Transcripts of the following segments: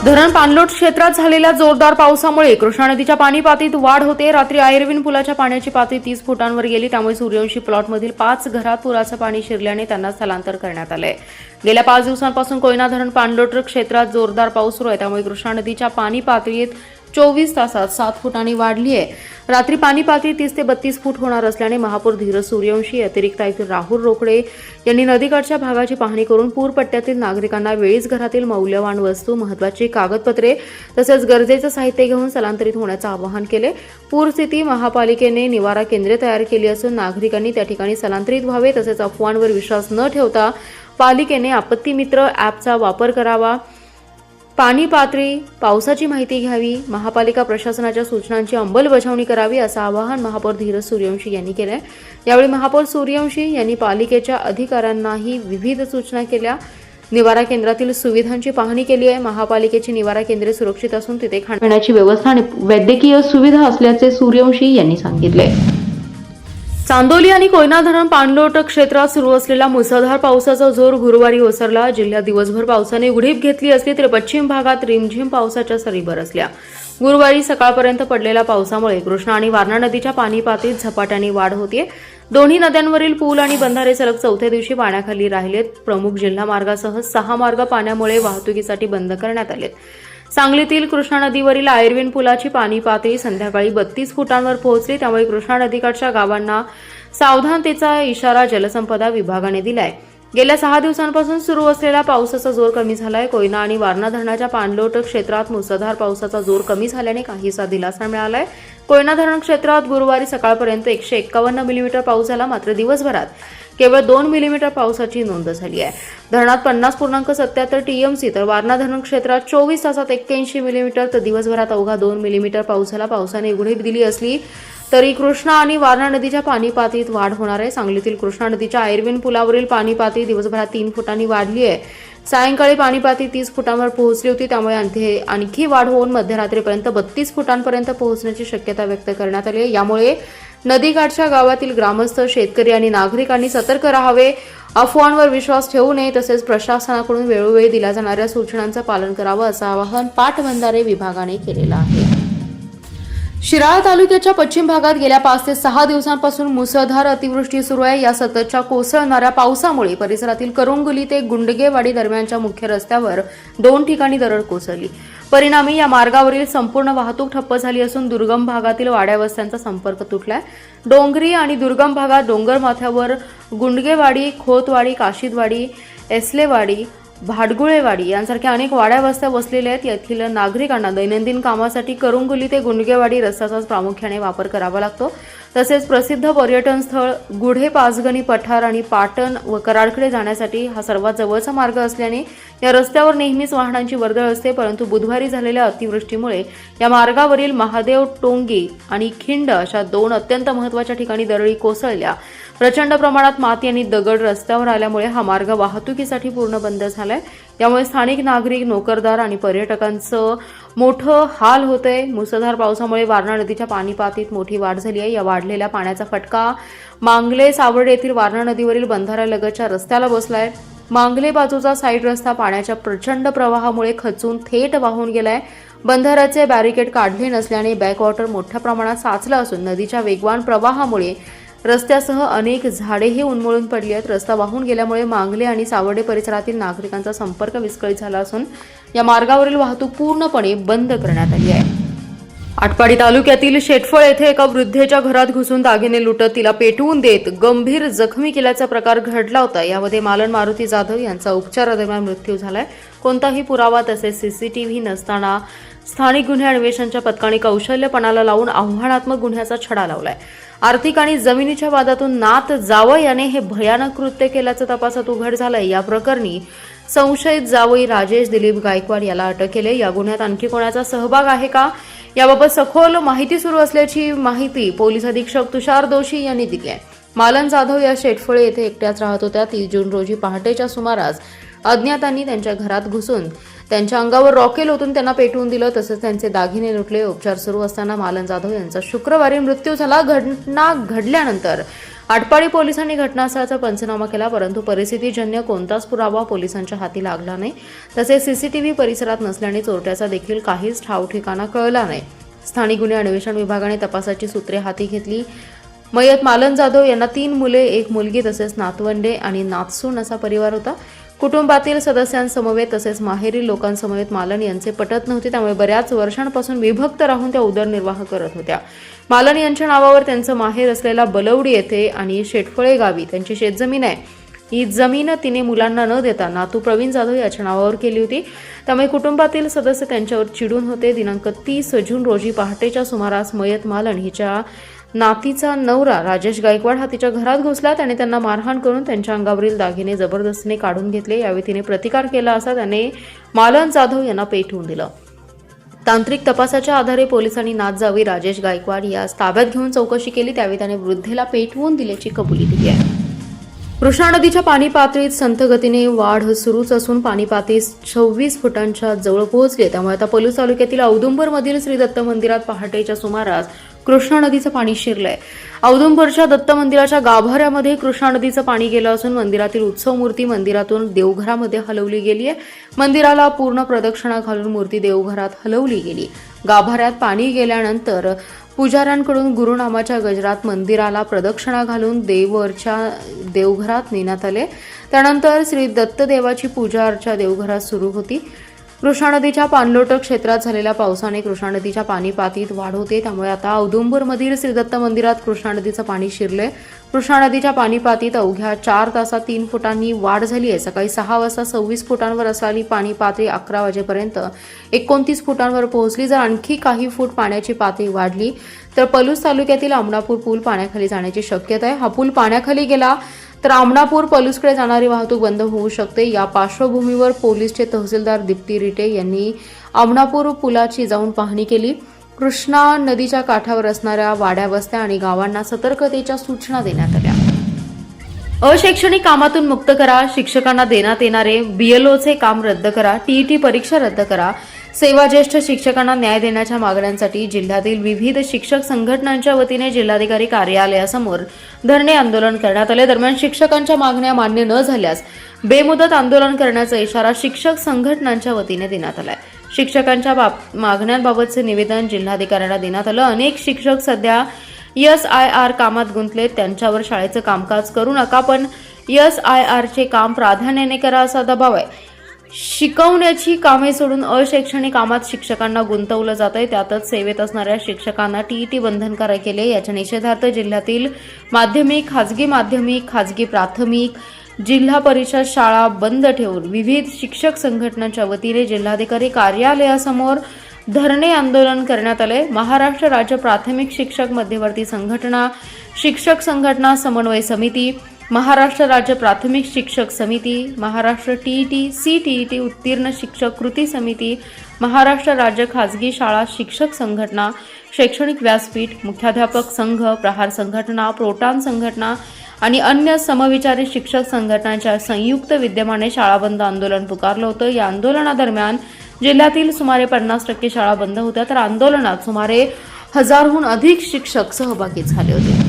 धरण पाणलोट क्षेत्रात झालेल्या जोरदार पावसामुळे कृष्णा नदीच्या पाणी पातळीत वाढ होते। रात्री आयर्विन पुलाच्या पाण्याची पातळी 30 फुटांवर गेली, त्यामुळे सूर्यवंशी प्लॉटमधील 5 घरात पुराचं पाणी शिरल्याने त्यांना स्थलांतर करण्यात आले। गेल्या 5 दिवसांपासून कोयना धरण पाणलोट क्षेत्रात जोरदार पाऊस सुरू आहे, त्यामुळे कृष्णा नदीच्या पाणी पातळीत 24 तासात 7 फुटांनी वाढली आहे। रात्री पाणी पातळी 30 ते 32 फूट होणार असल्याने महापौर धीरज सूर्यवंशी, अतिरिक्त आयुक्त राहुल रोकडे यांनी नदीकाठच्या भागाची पाहणी करून पूरपट्ट्यातील नागरिकांना वेळीच घरातील मौल्यवान वस्तू, महत्त्वाची कागदपत्रे तसेच गरजेचं साहित्य घेऊन स्थलांतरित होण्याचं आवाहन केले। पूरस्थिती महापालिकेने निवारा केंद्रे तयार केली असून नागरिकांनी त्या ठिकाणी स्थलांतरित व्हावे, तसेच अफवांवर विश्वास न ठेवता पालिकेने आपत्ती मित्र ॲपचा वापर करावा, पाणी पातळी, पावसाची माहिती घ्यावी, महापालिका प्रशासनाच्या सूचनांची अंमलबजावणी करावी असं आवाहन महापौर धीरज सूर्यवंशी यांनी केलं। यावेळी महापौर सूर्यवंशी यांनी पालिकेच्या अधिकाऱ्यांनाही विविध सूचना केल्या। निवारा केंद्रातील सुविधांची पाहणी केली आहे। महापालिकेची निवारा केंद्रे सुरक्षित असून तिथे खाण्याची व्यवस्था आणि वैद्यकीय सुविधा असल्याचे सूर्यवंशी यांनी सांगितले। चांदोली आणि कोयना धरण पाणलोट क्षेत्रात सुरू असलेला मुसळधार पावसाचा जोर गुरुवारी ओसरला। जिल्ह्यात दिवसभर पावसाने उघडीप घेतली असली तरी पश्चिम भागात रिमझिम पावसाच्या सरी बरसल्या। गुरुवारी सकाळपर्यंत पडलेल्या पावसामुळे कृष्णा आणि वारणा नदीच्या पाणी पातळीत झपाट्याने वाढ होतीये। दोन्ही नद्यांवरील पूल आणि बंधारे सलग 4थ्या दिवशी पाण्याखाली राहिलेत। प्रमुख जिल्हा मार्गासह 6 मार्ग पाण्यामुळे वाहतुकीसाठी बंद करण्यात आलेत। सांगलीतील कृष्णा नदीवरील आयर्विन पुलाची पाणी पातळी संध्याकाळी 32 फुटांवर पोहोचली, त्यामुळे कृष्णा नदीकाठच्या गावांना सावधानतेचा इशारा जलसंपदा विभागाने दिलाय। गेल्या 6 दिवसांपासून सुरू असलेल्या पावसाचा जोर कमी झालाय। कोयना आणि वारणा धरणाच्या पाणलोट क्षेत्रात मुसळधार पावसाचा जोर कमी झाल्याने काहीसा दिलासा मिळालाय। कोयना धरण क्षेत्रात गुरुवारी सकाळपर्यंत 151 मिलीमीटर पाऊस झाला, मात्र दिवसभरात केवळ 2 मिलीमीटर पावसाची नोंद झाली आहे। धरणात 50.77 टीएमसी तर वारणा धरण क्षेत्रात 24 तासात 81 मिलीमीटर तर दिवसभरात अवघा 2 मिलीमीटर पाऊस झाला। पावसाने उघडीप दिली असली तरी कृष्णा आणि वारणा नदीच्या पाणी पातळीत वाढ होणार आहे। सांगलीतील कृष्णा नदीच्या आयर्विन पुलावरील पाणी पातळी दिवसभरात 3 फुटांनी वाढली आहे। सायंकाळी पाणी पातळी 30 फुटांवर पोहोचली होती, त्यामुळे आणखी वाढ होऊन मध्यरात्रीपर्यंत 32 फुटांपर्यंत पोहोचण्याची शक्यता व्यक्त करण्यात आली आहे। यामुळे नदीकाठच्या गावातील ग्रामस्थ, शेतकरी आणि नागरिकांनी सतर्क राहावे, अफवांवर विश्वास ठेवू नये, तसेच प्रशासनाकडून वेळोवेळी दिल्या जाणाऱ्या सूचनांचं पालन करावं असं आवाहन पाटबंधारे विभागाने केलेलं आहे। शिराळा तालुक्याच्या पश्चिम भागात गेल्या 5 ते 6 दिवसांपासून मुसळधार अतिवृष्टी सुरू आहे। या सततच्या कोसळणाऱ्या पावसामुळे परिसरातील करुंगुली ते गुंडगेवाडी दरम्यानच्या मुख्य रस्त्यावर 2 ठिकाणी दरड कोसळली। परिणामी या मार्गावरील संपूर्ण वाहतूक ठप्प झाली असून दुर्गम भागातील वाड्या वस्त्यांचा संपर्क तुटलाय। डोंगरी आणि दुर्गम भागात डोंगर माथ्यावर गुंडगेवाडी, खोतवाडी, काशीदवाडी, एसलेवाडी, भाडगुळेवाडी यांसारख्या अनेक वाड्या वस्त्या वसलेल्या आहेत। येथील नागरिकांना दैनंदिन कामासाठी करुंगुली ते गुंडगेवाडी रस्त्याचाच प्रामुख्याने वापर करावा लागतो। तसेच प्रसिद्ध पर्यटन स्थळ गुढे पाचगणी पठार आणि पाटण व कराडकडे जाण्यासाठी हा सर्वात जवळचा मार्ग असल्याने या रस्त्यावर नेहमीच वाहनांची वर्दळ असते, परंतु बुधवारी झालेल्या अतिवृष्टीमुळे या मार्गावरील महादेव, टोंगी आणि खिंड अशा 2 अत्यंत महत्त्वाच्या ठिकाणी दरडी कोसळल्या। प्रचंड प्रमाणात माती आणि दगड रस्त्यावर आल्यामुळे हा मार्ग वाहतुकीसाठी पूर्ण बंद झालाय। यामुळे स्थानिक नागरिक, नोकरदार आणि पर्यटकांचं मोठं हाल होतंय। मुसळधार पावसामुळे वारणा नदीच्या पाणी पातळीत मोठी वाढ झाली आहे। या वाढलेल्या पाण्याचा फटका मांगले सावर्डे येथील वारणा नदीवरील बंधाऱ्यालगतच्या रस्त्याला बसलाय। मांगले बाजूचा साईड रस्ता पाण्याच्या प्रचंड प्रवाहामुळे खचून थेट वाहून गेलाय। बंधाऱ्याचे बॅरिकेड काढले नसल्याने बॅकवॉटर मोठ्या प्रमाणात साचलं असून नदीच्या वेगवान प्रवाहामुळे रस्त्यासह अनेक झाडेही उन्मळून पडली आहेत। रस्ता वाहून गेल्यामुळे मांगले आणि सावर्डे परिसरातील नागरिकांचा संपर्क विस्कळीत झाला असून या मार्गावरील वाहतूक पूर्णपणे बंद करण्यात आली आहे। आटपाडी तालुक्यातील शेटफळ येथे एका वृद्धेच्या घरात घुसून दागिने लुटत तिला पेटवून देत गंभीर जखमी केल्याचा प्रकार घडला होता। यामध्ये मालन मारुती जाधव यांचा उपचारादरम्यान मृत्यू झालाय। कोणताही पुरावा तसेच सीसीटीव्ही नसताना स्थानिक गुन्हे अन्वेषणाच्या पथकाने कौशल्यपणाला लावून आव्हानात्मक गुन्ह्याचा छडा लावलाय। आर्थिक आणि जमिनीच्या वादातून नात जावई याने हे भयानक कृत्य केल्याचं तपासात उघड झालंय। या प्रकरणी संशयित जावई राजेश दिलीप गायकवाड याला अटक केली। या गुन्ह्यात आणखी कोणाचा सहभाग आहे का याबाबत सखोल माहिती सुरू असल्याची माहिती पोलीस अधीक्षक तुषार दोशी यांनी दिली आहे। मालन जाधव या शेटफळे येथे एकट्याच राहत होत्या। 30 जून रोजी पहाटेच्या सुमारास अज्ञातांनी त्यांच्या घरात घुसून त्यांच्या अंगावर रॉकेल ओतून त्यांना पेटवून दिलं, तसंच त्यांचे दागिने लुटले। उपचार सुरू असताना मालन जाधव यांचा शुक्रवारी मृत्यू झाला। घटना घडल्यानंतर आटपाडी पोलिसांनी घटनास्थळाचा पंचनामा केला, परंतु परिस्थितीजन्य कोणताच पुरावा पोलिसांच्या हाती लागला नाही. तसेच सीसीटीव्ही परिसरात नसल्याने चोरट्याचा देखील काहीच ठावठिकाणा कळला नाही. स्थानिक गुन्हे अन्वेषण विभागाने तपासाची सूत्रे हाती घेतली. मयत मालन जाधव यांना 3 मुले, 1 मुलगी तसेच नातवंडे आणि नातसून असा परिवार होता. कुटुंबातील सदस्यांसमवेत तसेच माहेरी लोकांसमवेत मालन यांचे पटत नव्हते, त्यामुळे बऱ्याच वर्षांपासून विभक्त राहून त्या उदरनिर्वाह करत होत्या. मालन यांच्या नावावर त्यांचं माहेर असलेला बलवडी येथे आणि शेटफळे गावी त्यांची शेतजमीन आहे. ही जमीन तिने मुलांना न देता नातू प्रवीण जाधव याच्या नावावर केली होती. त्यामुळे कुटुंबातील सदस्य त्यांच्यावर चिडून होते. दिनांक 30 जून रोजी पहाटेच्या सुमारास मयत मालन हिच्या नातीचा नवरा राजेश गायकवाड हा तिच्या घरात घुसला. त्याने त्यांना मारहाण करून त्यांच्या अंगावरील दागिने जबरदस्तीने काढून घेतले. यावेळी तिने प्रतिकार केला असता त्याने मालन जाधव यांना पेटवून दिलं. तांत्रिक तपासाच्या आधारे पोलिसांनी नात जावी राजेश गायकवाड यास ताब्यात घेऊन चौकशी केली. त्यावेळी त्याने वृद्धेला पेटवून दिल्याची कबुली दिली आहे. कृष्णा नदीच्या पाणी पातळीत संथ गतीने वाढ सुरूच असून पाणी पातळी 26 फुटांच्या जवळ पोहोचली. त्यामुळे आता पलूस तालुक्यातील औदुंबरमधील श्री दत्त मंदिरात पहाटेच्या सुमारास कृष्णा नदीचं पाणी शिरलंय. औदुंबरच्या दत्त मंदिराच्या गाभाऱ्यामध्ये कृष्णा नदीचं पाणी गेलं असून मंदिरातील उत्सव मूर्ती मंदिरातून देवघरामध्ये हलवली गेली आहे. मंदिराला पूर्ण प्रदक्षिणा घालून मूर्ती देवघरात हलवली गेली. गाभाऱ्यात पाणी गेल्यानंतर पुजाऱ्यांकडून गुरुनामाच्या गजरात मंदिराला प्रदक्षिणा घालून देववरच्या देवघरात नेण्यात आले. त्यानंतर श्री दत्तदेवाची पूजा अर्चा देवघरात सुरू होती. कृष्णा नदीच्या पाणलोट क्षेत्रात झालेल्या पावसाने कृष्णा नदीच्या पाणी पातळीत वाढ होते. त्यामुळे आता औदुंबरमधील श्री दत्त मंदिरात कृष्णा नदीचं पाणी शिरले. कृष्णा नदीच्या पाणी पातळीत अवघ्या 4 तासात 3 फुटांनी वाढ झाली आहे. सकाळी 6 वाजता 26 फुटांवर असलेली पाणी पातळी 11 वाजेपर्यंत 29 फुटांवर पोहोचली. जर आणखी काही फूट पाण्याची पातळी वाढली तर पलूस तालुक्यातील आमणापूर पूल पाण्याखाली जाण्याची शक्यता आहे. हा पूल पाण्याखाली गेला तर आमणापूर पलूसकडे जाणारी वाहतूक बंद होऊ शकते. या पार्श्वभूमीवर पोलीसचे तहसीलदार दीप्ती रिटे यांनी आमणापूर पुलाची जाऊन पाहणी केली. कृष्णा नदीच्या काठावर असणाऱ्या वाड्या वस्त्या आणि गावांना सतर्कतेच्या सूचना देण्यात आल्या. अशैक्षणिक कामातून मुक्त करा. शिक्षकांना देण्यात येणारे बीएलओचे काम रद्द करा. टीईटी परीक्षा रद्द करा. सेवाज्येष्ठ शिक्षकांना न्याय देण्याच्या मागण्यांसाठी जिल्ह्यातील विविध शिक्षक संघटनांच्या वतीने जिल्हाधिकारी कार्यालयासमोर धरणे आंदोलन करण्यात आले. दरम्यान शिक्षकांच्या मागण्या मान्य न झाल्यास बेमुदत आंदोलन करण्याचा इशारा शिक्षक संघटनांच्या वतीने देण्यात आलाय. शिक्षकांच्या मागण्यांबाबतचे निवेदन जिल्हाधिकाऱ्यांना देण्यात आलं. अनेक शिक्षक सध्या SIR कामात गुंतलेत. त्यांच्यावर शाळेचं कामकाज करू नका, पण SIR चे काम प्राधान्याने करा असा दबाव आहे. शिकवण्याची कामे सोडून अशैक्षणिक कामात शिक्षकांना गुंतवलं जात आहे. त्यातच सेवेत असणाऱ्या शिक्षकांना टीईटी बंधनकारक केले. याच्या निषेधार्थ जिल्ह्यातील माध्यमिक, खाजगी माध्यमिक, खाजगी प्राथमिक, जिल्हा परिषद शाळा बंद ठेवून विविध शिक्षक संघटनांच्या वतीने जिल्हाधिकारी कार्यालयासमोर धरणे आंदोलन करण्यात आले. महाराष्ट्र राज्य प्राथमिक शिक्षक मध्यवर्ती संघटना, शिक्षक संघटना समन्वय समिती, महाराष्ट्र राज्य प्राथमिक शिक्षक समिती, महाराष्ट्र टीईटी CTET उत्तीर्ण शिक्षक कृती समिती, महाराष्ट्र राज्य खाजगी शाळा शिक्षक संघटना, शैक्षणिक व्यासपीठ, मुख्याध्यापक संघ, प्रहार संघटना, प्रोटान संघटना आणि अन्य समविचारी शिक्षक संघटनांच्या संयुक्त विद्यमाने शाळा बंद आंदोलन पुकारलं होतं. या आंदोलनादरम्यान जिल्ह्यातील सुमारे 50% शाळा बंद होत्या, तर आंदोलनात सुमारे 1000हून अधिक शिक्षक सहभागी झाले होते.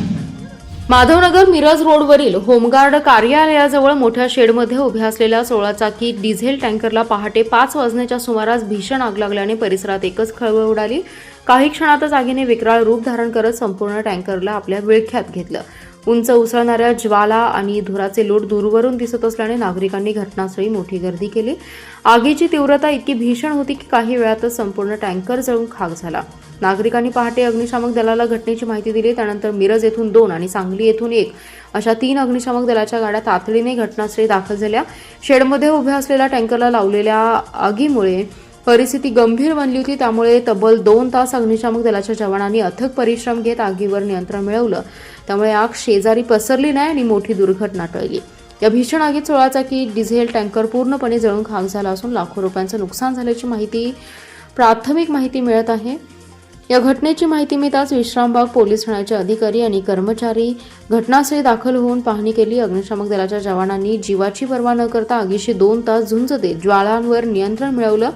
माधवनगर मिरज रोडवरील होमगार्ड कार्यालयाजवळ मोठ्या शेडमध्ये उभ्या असलेल्या 16 चाकी डिझेल टँकरला पहाटे 5 वाजण्याच्या सुमारास भीषण आग लागल्याने परिसरात एकच खळबळ उडाली. काही क्षणातच आगीने विकराळ रूप धारण करत संपूर्ण टँकरला आपल्या विळख्यात घेतलं. उंच उसळणाऱ्या ज्वाला आणि धुराचे लोट दूरवरून दिसत असल्याने नागरिकांनी घटनास्थळी मोठी गर्दी केली. आगीची तीव्रता इतकी भीषण होती की काही वेळातच संपूर्ण टँकर जळून खाक झाला. नागरिकांनी पहाटे अग्निशामक दलाला घटनेची माहिती दिली. त्यानंतर मिरज येथून 2 आणि सांगली येथून 1 अशा 3 अग्निशामक दलाच्या गाड्या तातडीने घटनास्थळी दाखल झाल्या. शेडमध्ये उभ्या असलेल्या टँकरला लावलेल्या आगीमुळे परिस्थिती गंभीर बनली होती. त्यामुळे तब्बल 2 तास अग्निशामक दलाच्या जवानांनी अथक परिश्रम घेत आगीवर नियंत्रण मिळवलं. त्यामुळे आग शेजारी पसरली नाही आणि मोठी दुर्घटना टळली. या भीषण आगीत 16 चाकी डिझेल टँकर पूर्णपणे जळून खाक झाला असून लाखो रुपयांचं नुकसान झाल्याची प्राथमिक माहिती मिळत आहे. या घटनेची माहिती मिळताच विश्रामबाग पोलीस ठाण्याचे अधिकारी आणि कर्मचारी घटनास्थळी दाखल होऊन पाहणी केली. अग्निशामक दलाच्या जवानांनी जीवाची पर्वा न करता आगीशी 2 तास झुंज देत ज्वाळांवर नियंत्रण मिळवलं.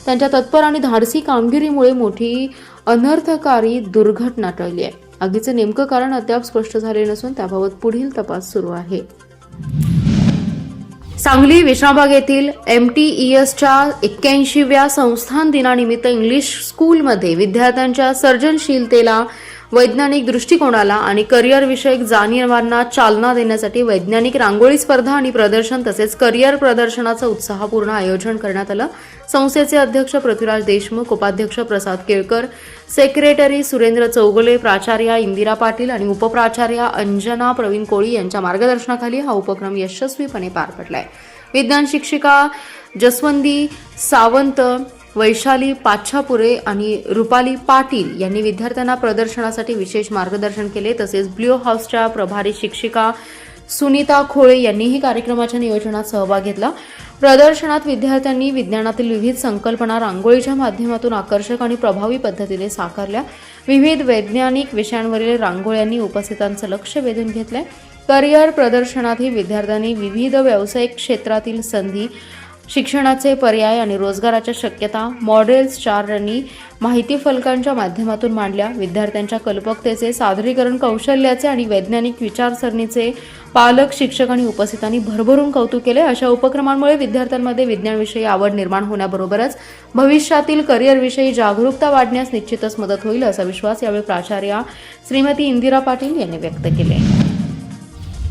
त्यांच्या तत्पर आणि धाडसी कामगिरीमुळे मोठी अनर्थकारी दुर्घटना टळली आहे. आगीचे नेमकं कारण अद्याप स्पष्ट झाले नसून त्याबाबत पुढील तपास सुरू आहे. सांगली विश्रामबाग येथील MTESच्या 81व्या संस्थान दिनानिमित्त इंग्लिश स्कूलमध्ये विद्यार्थ्यांच्या सर्जनशीलतेला, वैज्ञानिक दृष्टिकोनाला आणि करिअर विषयक जाणीवांना चालना देण्यासाठी वैज्ञानिक रांगोळी स्पर्धा आणि प्रदर्शन तसेच करिअर प्रदर्शनाचं उत्साहपूर्ण आयोजन करण्यात आलं. संस्थेचे अध्यक्ष पृथ्वीराज देशमुख, उपाध्यक्ष प्रसाद केळकर, सेक्रेटरी सुरेंद्र चौगुले, प्राचार्या इंदिरा पाटील आणि उपप्राचार्या अंजना प्रवीण कोळी यांच्या मार्गदर्शनाखाली हा उपक्रम यशस्वीपणे पार पडलाय. विज्ञान शिक्षिका जसवंती सावंत, वैशाली पाच्छापुरे आणि रुपाली पाटील यांनी विद्यार्थ्यांना प्रदर्शनासाठी विशेष मार्गदर्शन केले. तसेच ब्ल्यू हाऊसच्या प्रभारी शिक्षिका सुनीता खोळे यांनीही कार्यक्रमाच्या नियोजनात सहभाग घेतला. प्रदर्शनात विद्यार्थ्यांनी विज्ञानातील विविध संकल्पना रांगोळीच्या माध्यमातून आकर्षक आणि प्रभावी पद्धतीने साकारल्या. विविध वैज्ञानिक विषयांवरील रांगोळ्यांनी उपस्थितांचं लक्ष वेधून घेतलंय. करिअर प्रदर्शनातही विद्यार्थ्यांनी विविध व्यावसायिक क्षेत्रातील संधी, शिक्षणाचे पर्याय आणि रोजगाराच्या शक्यता मॉडेल्स 4 रंगी माहिती फलकांच्या माध्यमातून मांडल्या. विद्यार्थ्यांच्या कल्पकतेचे, सादरीकरण कौशल्याचे आणि वैज्ञानिक विचारसरणीचे पालक, शिक्षक आणि उपस्थितांनी भरभरून कौतुक केले. अशा उपक्रमांमुळे विद्यार्थ्यांमध्ये विज्ञानविषयी आवड निर्माण होण्याबरोबरच भविष्यातील करिअरविषयी जागरूकता वाढण्यास निश्चितच मदत होईल असा विश्वास यावेळी प्राचार्या श्रीमती इंदिरा पाटील यांनी व्यक्त केले.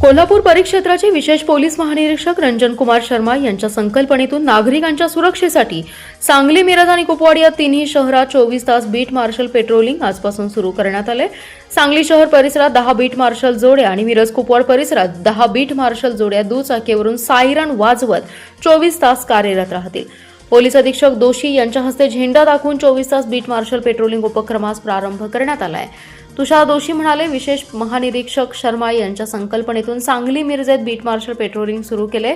कोल्हापूर परिक्षेत्राचे विशेष पोलीस महानिरीक्षक रंजन कुमार शर्मा यांच्या संकल्पनेतून नागरिकांच्या सुरक्षेसाठी सांगली, मिरज आणि कुपवाड या तिन्ही शहरात 24 तास बीट मार्शल पेट्रोलिंग आजपासून सुरू करण्यात आले. सांगली शहर परिसरात 10 बीट मार्शल जोड्या आणि मिरज कुपवाड परिसरात 10 बीट मार्शल जोड्या दुचाकीवरून सायरन वाजवत 24 तास कार्यरत राहतील. पोलीस अधीक्षक दोशी यांच्या हस्ते झेंडा दाखवून 24 तास बीट मार्शल पेट्रोलिंग उपक्रमास प्रारंभ करण्यात आला आहे. तुषार दोशी म्हणाले, विशेष महानिरीक्षक शर्मा यांच्या संकल्पनेतून सांगली मिरजेत बीट मार्शल पेट्रोलिंग सुरू केले.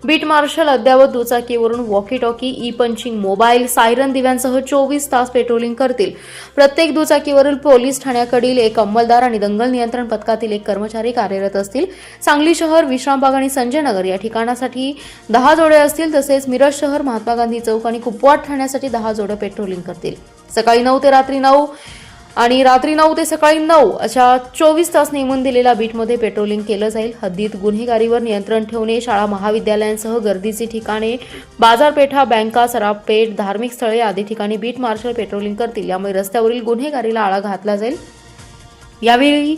बीट मार्शल अद्यावत दुचाकीवरून walkie talkie, e punching, mobile, siren दिव्यांसह 24 तास पेट्रोलिंग करतील. प्रत्येक दुचाकीवरील पोलीस ठाण्याकडील एक अंमलदार आणि दंगल नियंत्रण पथकातील एक कर्मचारी कार्यरत असतील. सांगली शहर, विश्रामबाग आणि संजय नगर या ठिकाणासाठी 10 जोडे असतील. तसेच मिरज शहर, महात्मा गांधी चौक आणि कुपवाड ठाण्यासाठी 10 जोडे पेट्रोलिंग करतील. सकाळी 9 ते रात्री 9 आणि रात्री 9 ते सकाळी 9 अशा 24 तास नेमून दिलेल्या बीटमध्ये पेट्रोलिंग केलं जाईल. हद्दीत गुन्हेगारीवर नियंत्रण ठेवणे, शाळा महाविद्यालयांसह गर्दीची ठिकाणे, बाजारपेठा, बँका, सराफपेठ, धार्मिक स्थळे आदी ठिकाणी बीट मार्शल पेट्रोलिंग करतील. यामुळे रस्त्यावरील गुन्हेगारीला आळा घातला जाईल. यावेळी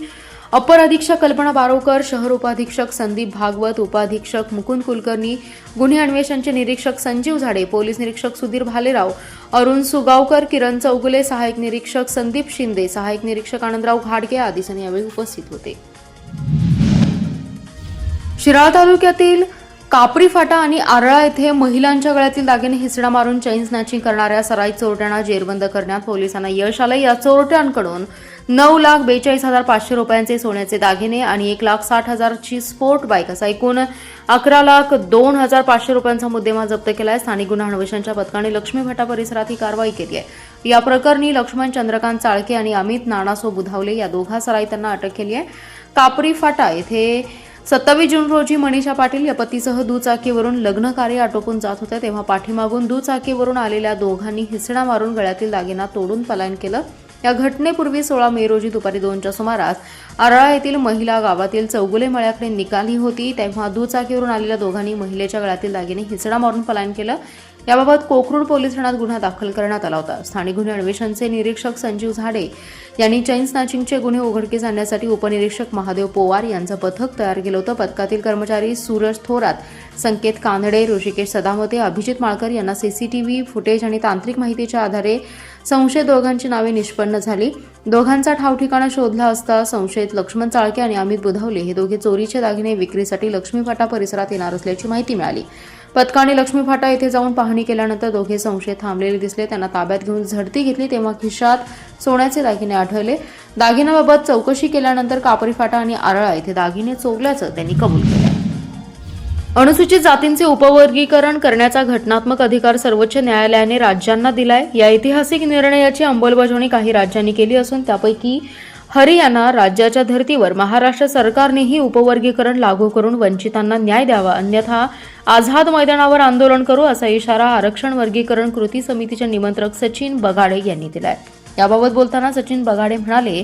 अपर अधीक्षक कल्पना बारोकर, शहर उपाधीक्षक संदीप भागवत, उपाधीक्षक मुकुंद कुलकर्णी, गुन्हे अन्वेषणचे निरीक्षक संजीव झाडे, पोलीस निरीक्षक सुधीर भालेराव, अरुण सुगावकर, किरण चौगुले, सहाय्यक निरीक्षक संदीप शिंदे, सहाय्यक निरीक्षक आनंदराव घाडगे आदी जण यावेळी उपस्थित होते. शिराळा तालुक्यातील कापरी फाटा आणि आरळा येथे महिलांच्या गळ्यातील दागिने हिसडा मारून चैन स्नॅचिंग करणाऱ्या सराईत चोरट्यांना जेरबंद करण्यात पोलिसांना यश आलं. या चोरट्यांकडून 9,42,500 रुपयांचे सोन्याचे दागिने आणि 1,60,000ची स्पोर्ट बाईक असा एकूण 11,02,500 रुपयांचा मुद्देमाल जप्त केला आहे. स्थानिक गुन्हा अन्वेषणच्या पथकाने लक्ष्मी फाटा परिसरात ही कारवाई केली आहे. या प्रकरणी लक्ष्मण चंद्रकांत चाळके आणि अमित नानासो बुधावले या दोघा सराईतांना अटक केली आहे. कापरी फाटा येथे 27 जून रोजी मनीषा पाटील या पतीसह दुचाकीवरून लग्न कार्य आटोपून जात होत्या, तेव्हा पाठीमागून दुचाकीवरून आलेल्या दोघांनी हिसडा मारून गळ्यातील दागिना तोडून पलायन केलं. या घटनेपूर्वी 16 मे रोजी दुपारी 2च्या सुमारास आरळा येथील महिला गावातील चौगुले मळ्याकडे निघाली होती, तेव्हा दुचाकीवरून आलेल्या दोघांनी महिलेच्या गळ्यातील दागिने हिसडा मारून पलायन केलं. याबाबत कोकरूड पोलीस ठाण्यात गुन्हा दाखल करण्यात आला होता. स्थानिक गुन्हे अन्वेषणचे निरीक्षक संजीव झाडे यांनी चैन स्नॅचिंगचे गुन्हे उघडकीस आणण्यासाठी उपनिरीक्षक महादेव पोवार यांचं पथक तयार केलं होतं. पथकातील कर्मचारी सूरज थोरात, संकेत कानडे, ऋषिकेश सदामते, अभिजित माळकर यांना सीसीटीव्ही फुटेज आणि तांत्रिक माहितीच्या आधारे संशयित दोघांची नावे निष्पन्न झाली. दोघांचा ठाव ठिकाणा शोधला असता संशयित लक्ष्मण चाळके आणि अमित बुधावले हे दोघे चोरीचे दागिने विक्रीसाठी लक्ष्मी फाटा परिसरात येणार असल्याची माहिती मिळाली. पथकाने लक्ष्मी फाटा येथे जाऊन पाहणी केल्यानंतर दोघे संशयित थांबलेले दिसले. त्यांना ताब्यात घेऊन झडती घेतली, तेव्हा खिशात सोन्याचे दागिने आढळले. दागिन्याबाबत चौकशी केल्यानंतर कापरी फाटा आणि आरळा येथे दागिने चोरल्याचं त्यांनी कबूल केलं. अनुसूचित जातींचे उपवर्गीकरण करण्याचा घटनात्मक अधिकार सर्वोच्च न्यायालयाने राज्यांना दिलाय. या ऐतिहासिक निर्णयाची अंमलबजावणी काही राज्यांनी केली असून त्यापैकी हरियाणा राज्याच्या धर्तीवर महाराष्ट्र सरकारनेही उपवर्गीकरण लागू करून वंचितांना न्याय द्यावा, अन्यथा आझाद मैदानावर आंदोलन करू असा इशारा आरक्षण वर्गीकरण कृती समितीचे निमंत्रक सचिन बगाडे यांनी दिलाय. याबाबत बोलताना सचिन बगाडे म्हणाले,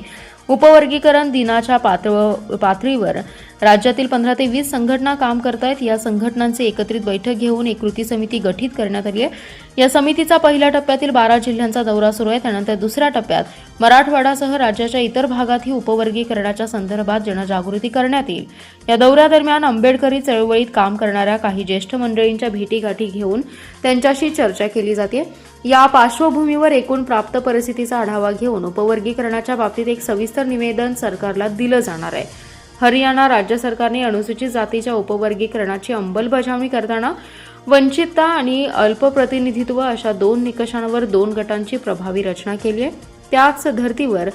उपवर्गीकरण दिनाच्या पातळीवर राज्यातील 15 ते 20 संघटना काम करतायत. या संघटनांची एकत्रित बैठक घेऊन एक कृती समिती गठीत करण्यात आली आहे. या समितीचा पहिल्या टप्प्यातील 12 जिल्ह्यांचा दौरा सुरू आहे. त्यानंतर दुसऱ्या टप्प्यात मराठवाडासह राज्याच्या इतर भागातही उपवर्गीकरणाच्या संदर्भात जनजागृती करण्यात येईल. या दौऱ्यादरम्यान आंबेडकरी चळवळीत काम करणाऱ्या काही ज्येष्ठ मंडळींच्या भेटीगाठी घेऊन त्यांच्याशी चर्चा केली जाते. या पार्श्वभूमीवर एकूण प्राप्त परिस्थितीचा आढावा घेऊन उपवर्गीकरणाच्या बाबतीत एक सविस्तर निवेदन सरकारला दिलं जाणार आहे. हरियाणा राज्य सरकारने अनुसूचित जातीच्या उपवर्गीकरणाची अंमलबजावणी करताना वंचितता आणि अल्पप्रतिनिधित्व अशा 2 निकषांवर 2 गटांची प्रभावी रचना केली आहे. त्याच धर्तीवर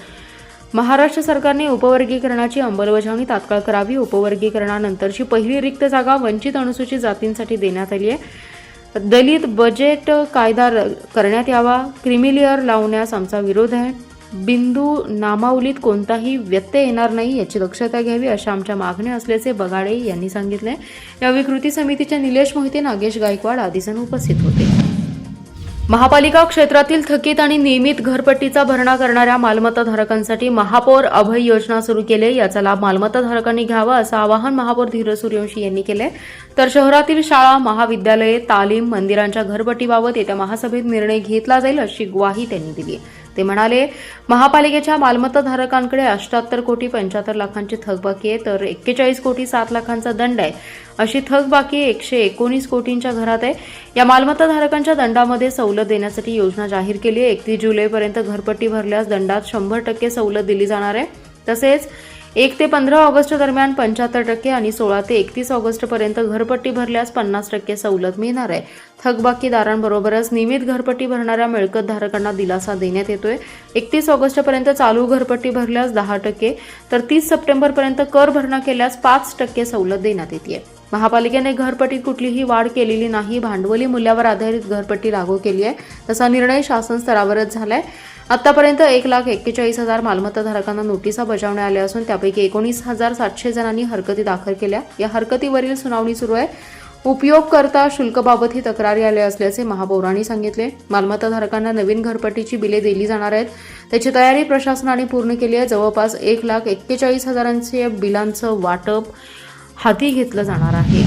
महाराष्ट्र सरकारने उपवर्गीकरणाची अंमलबजावणी तात्काळ करावी. उपवर्गीकरणानंतरची पहिली रिक्त जागा वंचित अनुसूचित जातींसाठी देण्यात आली आहे. दलित बजेट कायदा करण्यात यावा. क्रिमिलेअर लावण्यास आमचा विरोध आहे. बिंदू नामावलीत कोणताही व्यत्यय येणार नाही याची दक्षता घ्यावी अशा आमच्या मागण्या असल्याचे बगाडे यांनी सांगितले. यावेळी कृती समितीचे निलेश मोहिते, नागेश गायकवाड आदी जण उपस्थित होते. महापालिका क्षेत्रातील थकीत आणि नियमित घरपट्टीचा भरणा करणाऱ्या मालमत्ताधारकांसाठी महापौर अभय योजना सुरू केली आहे. याचा लाभ मालमत्ताधारकांनी घ्यावा असं आवाहन महापौर धीरज सूर्यवंशी यांनी केले. तर शहरातील शाळा, महाविद्यालये, तालीम, मंदिरांच्या घरपट्टीबाबत येत्या महासभेत निर्णय घेतला जाईल अशी ग्वाही त्यांनी दिली. ते म्हणाले, महापालिकेच्या मालमत्ताधारकांकडे 78 कोटी 75 लाखांची थकबाकी आहे, तर 41 कोटी 7 लाखांचा दंड आहे. अशी थकबाकी 119 कोटींच्या घरात आहे. या मालमत्ताधारकांच्या दंडामध्ये सवलत देण्यासाठी योजना जाहीर केली आहे. 31 जुलैपर्यंत घरपट्टी भरल्यास दंडात 100% सवलत दिली जाणार आहे. तसेच 1 ते 15 ऑगस्ट दरम्यान 75% आणि 16 ते 31 ऑगस्टपर्यंत घरपट्टी भरल्यास 50% सवलत मिळणार आहे. थकबाकीदारांबरोबरच नियमित घरपट्टी भरणाऱ्या मिळकतधारकांना दिलासा देण्यात येतोय. 31 ऑगस्टपर्यंत चालू घरपट्टी भरल्यास 10%, तर 30 सप्टेंबरपर्यंत कर भरणा केल्यास 5% सवलत देण्यात येते. महापालिकेने घरपट्टीत कुठलीही वाढ केलेली नाही. भांडवली मूल्यावर आधारित घरपट्टी लागू केली आहे. तसा निर्णय शासन स्तरावरच झालाय. आतापर्यंत 1,41,000 मालमत्ताधारकांना नोटिसा बजावण्यात आल्या असून त्यापैकी 19,700 जणांनी हरकती दाखल केल्या. या हरकतीवरील सुनावणी सुरू आहे. उपयोगकर्ता शुल्कबाबतही तक्रारी आल्या असल्याचे महापौरांनी सांगितले. मालमत्ताधारकांना नवीन घरपट्टीची बिले दिली जाणार आहेत. त्याची तयारी प्रशासनाने पूर्ण केली आहे. जवळपास 1,41,000 बिलांचं वाटप हाती घेतलं जाणार आहे.